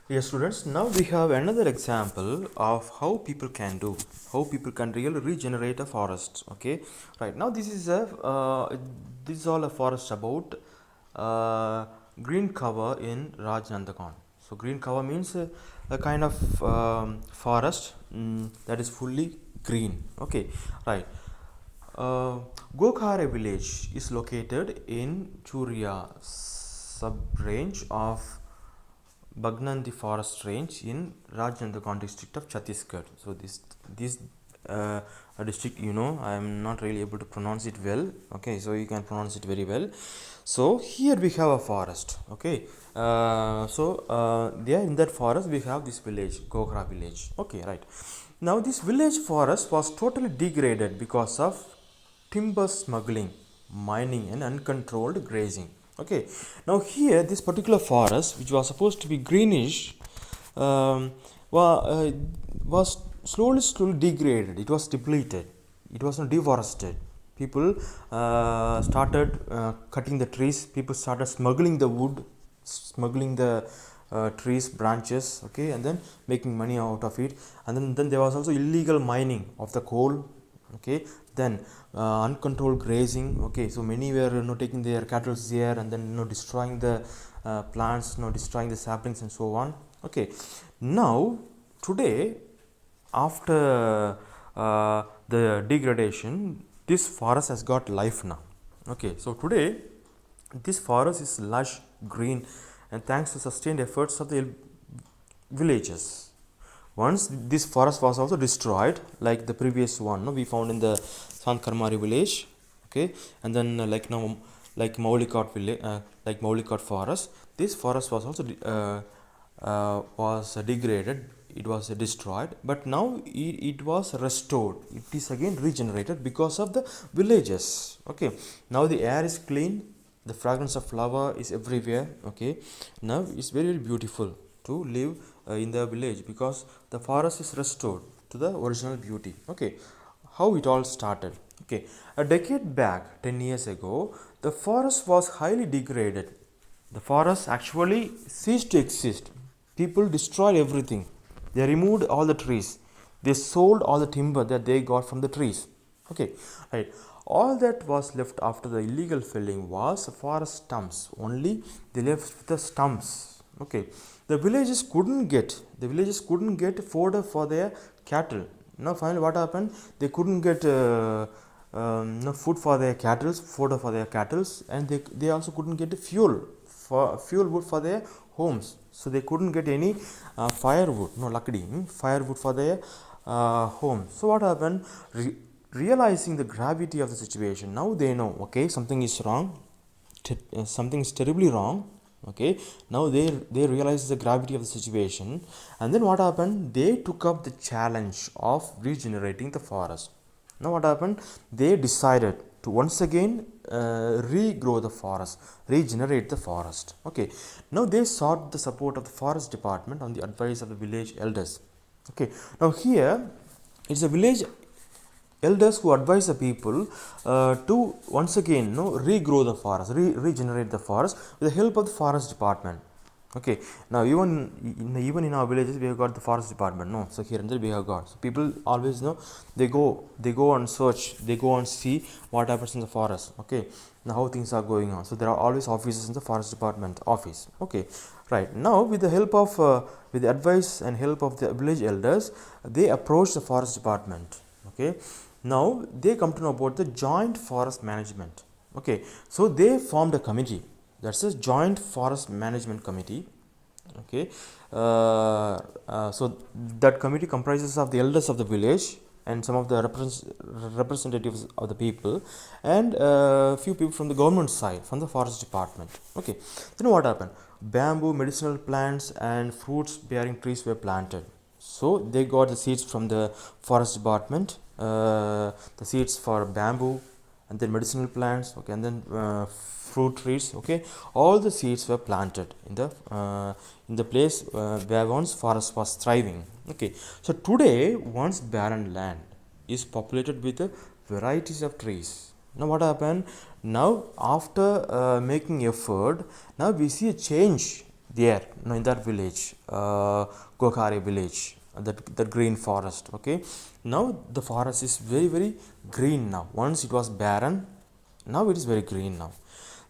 Yes, students, now we have another example of how people can really regenerate a forest. Okay, right now this is all a forest about uh, green cover in Rajnandagaon. So green cover means a kind of forest that is fully green. Okay, right. Uh, Gokhare village is located in Churia sub-range of Bagnandi forest range in Rajnandagaon district of Chhattisgarh. So this uh, district, I am not really able to pronounce it well. Okay, so you can pronounce it very well. So here we have a forest. Okay, there in that forest we have this village, Gokhra village. Okay, right. Now this village forest was totally degraded because of timber smuggling, mining, and uncontrolled grazing. Okay, now here this particular forest, which was supposed to be greenish, um, was slowly degraded. It was depleted. It was not deforested. People started cutting the trees. People started smuggling the wood, smuggling the trees branches, okay, and then making money out of it. And then there was also illegal mining of the coal, okay, then uncontrolled grazing. Okay, so many were taking their cattle there and then destroying the plants, destroying the saplings and so on. Okay, now today, after the degradation, this forest has got life now. Okay, so today this forest is lush green, and thanks to sustained efforts of the villages. Once this forest was also destroyed, like the previous one, no, we found in the Sant Karmari village, okay, and then like Maulikat village, like Maulikat forest, this forest was also was degraded. It was destroyed, but now it was restored. It is again regenerated because of the villages. Okay, now the air is clean, the fragrance of flower is everywhere. Okay, now it's very beautiful to live in the village because the forest is restored to the original beauty. Okay, how it all started. Okay, a decade back, 10 years ago, the forest was highly degraded. The forest actually ceased to exist. People destroyed everything. They removed all the trees. They sold all the timber that they got from the trees. Okay, right. All that was left after the illegal felling was forest stumps. Only they left with the stumps. Okay, the villagers couldn't get fodder for their cattle. Now finally, what happened? They couldn't get no food for their cattle, fodder for their cattle, and they also couldn't get fuel wood for their homes. So they couldn't get any firewood, no lakdi, firewood for their home. So what happened? Realizing the gravity of the situation, now they know, okay, something is wrong, something is terribly wrong. Okay, now they realize the gravity of the situation, and then what happened? They took up the challenge of regenerating the forest. Now what happened? They decided to once again regrow the forest, regenerate the forest. Okay, now they sought the support of the forest department on the advice of the village elders. Okay, now here it's a village elders who advise the people to once again regrow the forest, regenerate the forest with the help of the forest department. Okay, now even in our villages we have got the forest department, no, so here and there we have got, so people always know, they go and search, they go and see what happens in the forest. Okay, now how things are going on, so there are always officers in the forest department office. Okay, right, now with the help of with the advice and help of the village elders, they approach the forest department. Okay, now they come to know about the joint forest management. Okay, so they formed a committee, that's a joint forest management committee. Okay, so that committee comprises of the elders of the village and some of the representatives of the people, and a few people from the government side, from the forest department. Okay, then what happened? Bamboo, medicinal plants, and fruits bearing trees were planted. So they got the seeds from the forest department, the seeds for bamboo, and then medicinal plants. Okay, and then fruit trees. Okay, all the seeds were planted in the place where once forest was thriving. Okay, so today once barren land is populated with varieties of trees. Now what happened? Now after making effort, now we see a change. there, in that village, Gokhare village, that green forest. Okay, now the forest is very very green now. Once it was barren, now it is very green now.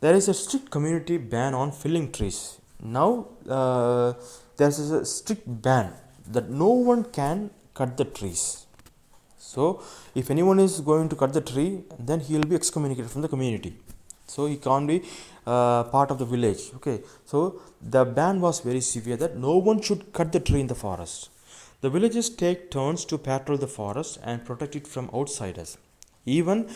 There is a strict community ban on felling trees. Now there is a strict ban that no one can cut the trees. So if anyone is going to cut the tree, then he will be excommunicated from the community. So he can't be part of the village. Okay, so the ban was very severe that no one should cut the tree in the forest. The villagers take turns to patrol the forest and protect it from outsiders. Even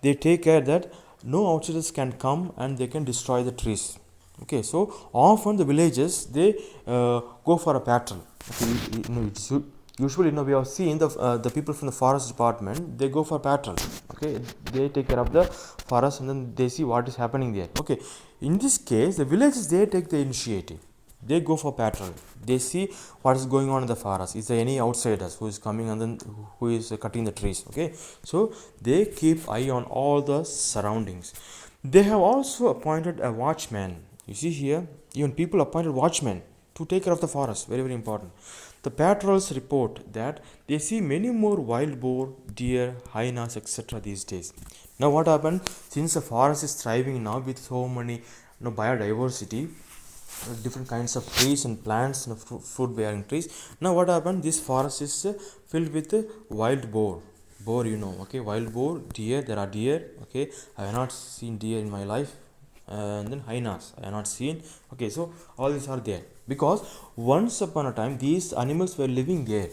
they take care that no outsiders can come and they can destroy the trees. Okay, so often the villagers they go for a patrol. Okay, it's usually we have seen the people from the forest department, they go for patrol. Okay, they take care of the forest and then they see what is happening there. Okay, in this case the villagers they take the initiative, they go for patrol, they see what is going on in the forest, is there any outsiders who is coming and then who is cutting the trees. Okay, so they keep eye on all the surroundings. They have also appointed a watchman. You see here, even people appointed watchmen to take care of the forest, very very important. The patrols report that they see many more wild boar, deer, hyenas, etc. these days. Now what happened? Since the forest is thriving now with so many biodiversity, different kinds of trees and plants and fruit bearing trees. Now what happened? This forest is filled with wild boar. Boar, okay, wild boar, deer. There are deer. Okay, I have not seen deer in my life. And then hyenas I have not seen. Okay, so all these are there because once upon a time these animals were living there.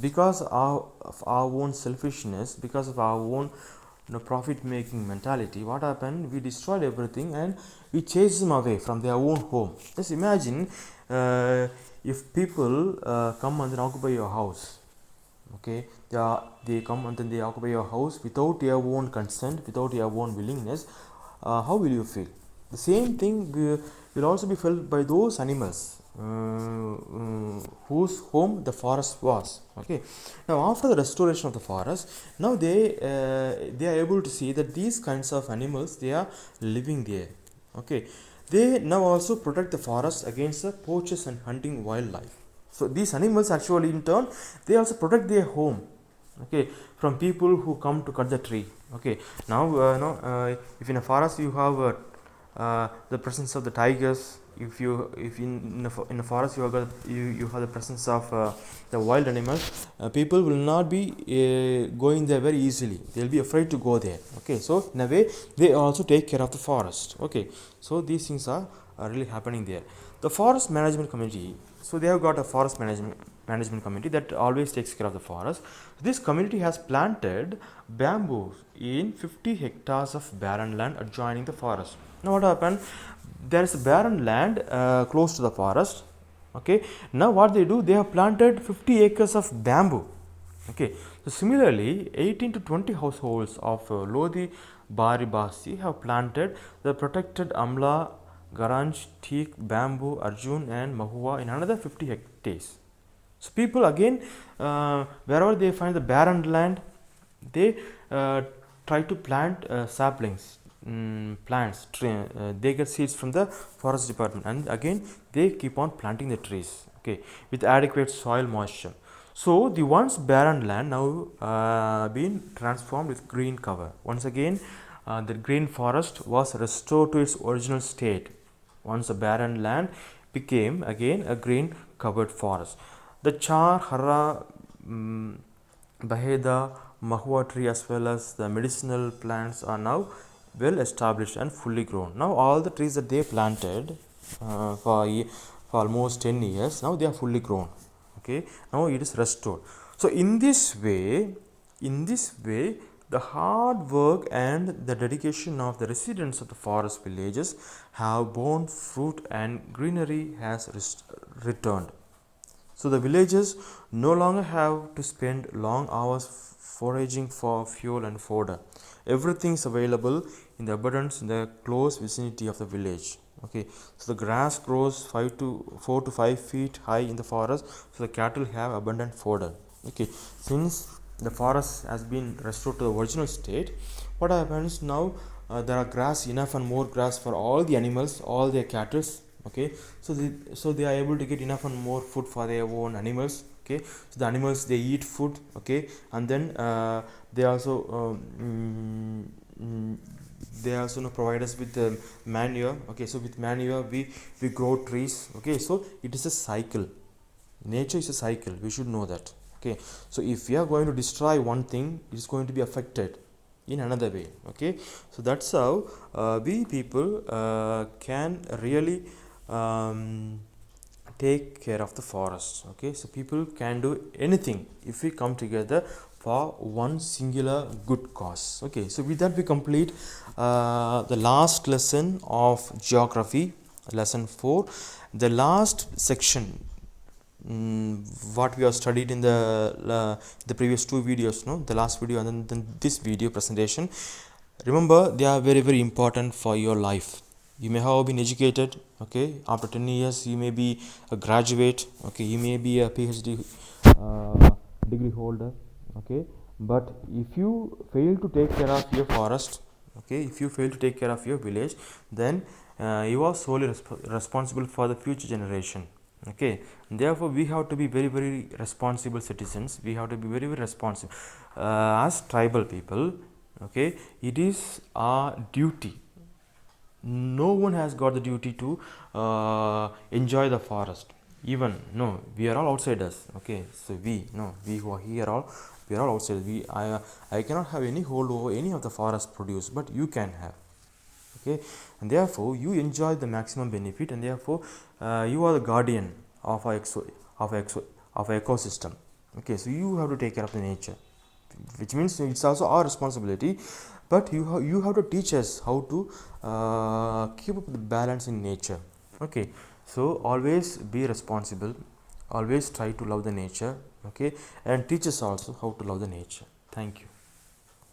Because of our own selfishness, because of our own profit making mentality, what happened? We destroyed everything and we chased them away from their own home. Just imagine if people come and then occupy your house. Okay, they come and then they occupy your house without your own consent, without your own willingness. How will you feel? The same thing will also be felt by those animals whose home the forest was. Okay, now after the restoration of the forest, now they are able to see that these kinds of animals they are living there. Okay, they now also protect the forest against the poachers and hunting wildlife. So these animals actually in turn they also protect their home, okay, from people who come to cut the tree. Okay, now if in a forest you have the presence of the tigers, if in a forest you have the presence of the wild animals, people will not be going there very easily, they will be afraid to go there. Okay, so in a way they also take care of the forest. Okay, so these things are really happening there. The forest management committee, so they have got a forest management committee that always takes care of the forest. This community has planted bamboo in 50 hectares of barren land adjoining the forest. Now what happened? There is barren land close to the forest. Okay, now what they do, they have planted 50 acres of bamboo. Okay, so similarly 18 to 20 households of Lodi Baribasi have planted the protected Amla, Garanj, teak, bamboo, Arjun and Mahua in another 50 hectares. So people again wherever they find the barren land, they try to plant saplings, plants, they get seeds from the forest department and again they keep on planting the trees, okay, with adequate soil moisture. So the once barren land now been transformed with green cover. Once again the green forest was restored to its original state. Once a barren land became again a green covered forest. The char, hara, baheda, mahua tree as well as the medicinal plants are now well established and fully grown. Now all the trees that they planted for almost 10 years, now they are fully grown. Okay, now it is restored. So in this way the hard work and the dedication of the residents of the forest villages have borne fruit and greenery has returned. So the villagers no longer have to spend long hours foraging for fuel and fodder. Everything is available in the abundance in the close vicinity of the village. Okay, so the grass grows 4 to 5 feet high in the forest, so the cattle have abundant fodder. Okay, since the forest has been restored to the original state, what happens now? There are grass, enough and more grass for all the animals, all their cattle. okay. So they are able to get enough and more food for their own animals, okay. So the animals, they eat food, okay, and then they also they also, provide us with manure, okay. So with manure we grow trees, okay. So it is a cycle. Nature is a cycle, we should know that, okay. So if we are going to destroy one thing, it is going to be affected in another way, okay. So that's how we people can really take care of the forest, okay. So people can do anything if we come together for one singular good cause, okay. So with that we complete the last lesson of geography, lesson 4. The last section, what we have studied in the previous 2 videos, no, the last video and then this video presentation, remember, they are very very important for your life. You may have been educated, okay. After 10 years you may be a graduate, okay. You may be a PhD degree holder, okay. But if you fail to take care of your forest, okay, if you fail to take care of your village, then you are solely responsible for the future generation, okay. Therefore we have to be very very responsible citizens. We have to be very very responsible as tribal people, okay. It is our duty. No one has got the duty to enjoy the forest. Even, no, we are all outsiders, okay. So we who are here, all we are all outsiders. I cannot have any hold over any of the forest produce, but you can have, okay. And therefore you enjoy the maximum benefit, and therefore you are the guardian of our ecosystem, okay. So you have to take care of the nature, which means it's also our responsibility. But you have to teach us how to keep up the balance in nature, okay. So always be responsible, always try to love the nature, okay, and teach us also how to love the nature. Thank you.